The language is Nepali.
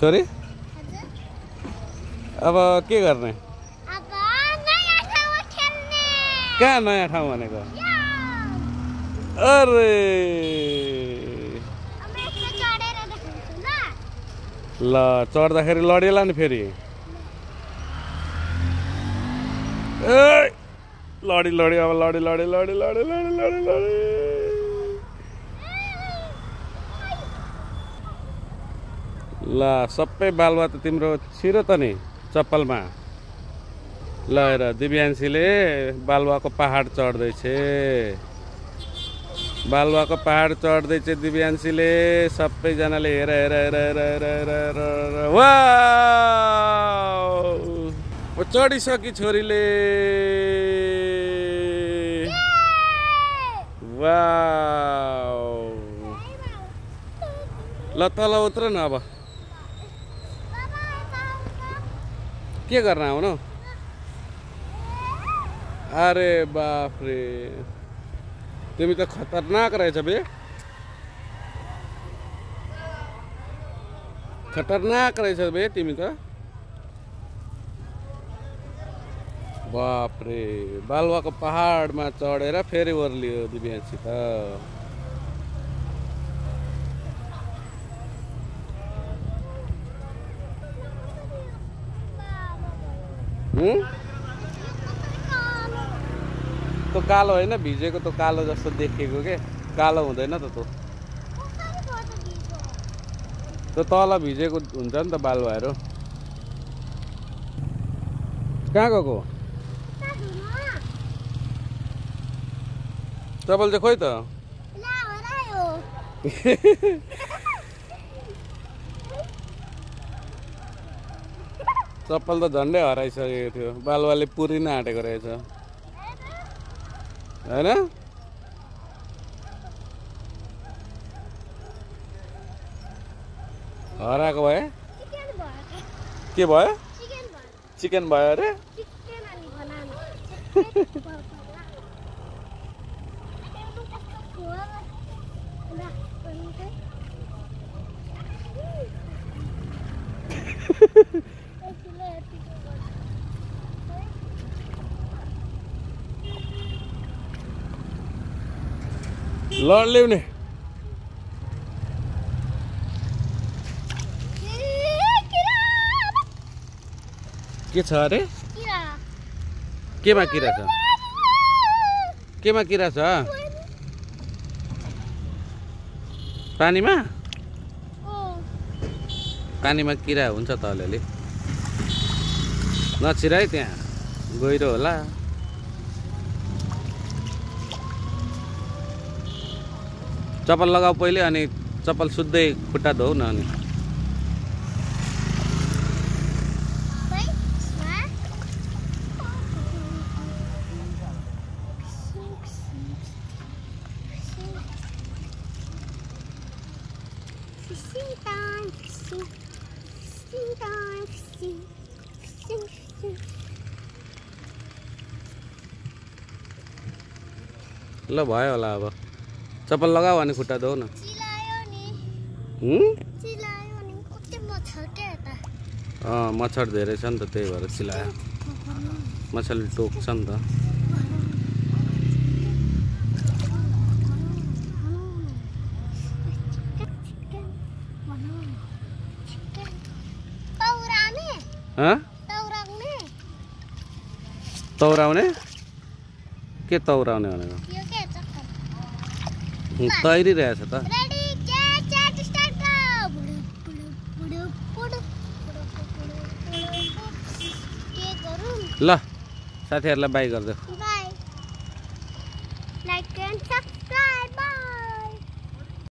छोरी अब के गर्ने? कहाँ नयाँ ठाउँ भनेको? अरे ल चढ्दाखेरि लडेला नि फेरि। लडी लडी अब लडी लडी लडी लडी लडी लडी लडी ल सबै बालुवा त तिम्रो छिरो त नि चप्पलमा। ल हेर दिव्यान्सीले बालुवाको पहाड चढ्दैछ। बालुवाको पहाड चढ्दैछ दिव्यान्सीले। सबैजनाले हेर हेर हेर हेर हेर हेर हेर वाउ चढिसकी छोरीले। वाउ ल तल उत्र न अब के गर्न आउनु? अरे बाप रे तिमी त खतरनाक रहेछ बे। खतरनाक रहेछ बे तिमी त। बाप रे बालुवाको पहाडमा चढेर फेरि ओर्लियो दिव्यान्सी त। तो कालो होइन भिजेको त कालो जस्तो देखिएको के कालो हुँदैन त त्यो तल भिजेको हुन्छ नि त बालुवाहरू। कहाँ गएको चप्पल चाहिँ खोइ त? चप्पल त झन्डै हराइसकेको थियो। बालुवाले पुरिन आँटेको रहेछ होइन? हराएको भए के भयो? चिकन भयो अरे? लड ल्याउने के छ अरे? केमा किरा छ? केमा किरा छ? पानीमा? पानीमा किरा हुन्छ त अलिअलि। नछिर है त्यहाँ गहिरो होला। चप्पल लगाऊ पहिले अनि चप्पल सुत्दै खुट्टा धोऊ न अनि। ल भयो होला अब चप्पल लगाऊ अनि खुट्टा धोऊ न। मच्छर धेरै छ नि त त्यही भएर चिलायो। मच्छरले टोक्छ नि त। तौराउने के तौराउने भनेको? तैरिरहेछ त। ल साथीहरूलाई बाई गरिदेऊ।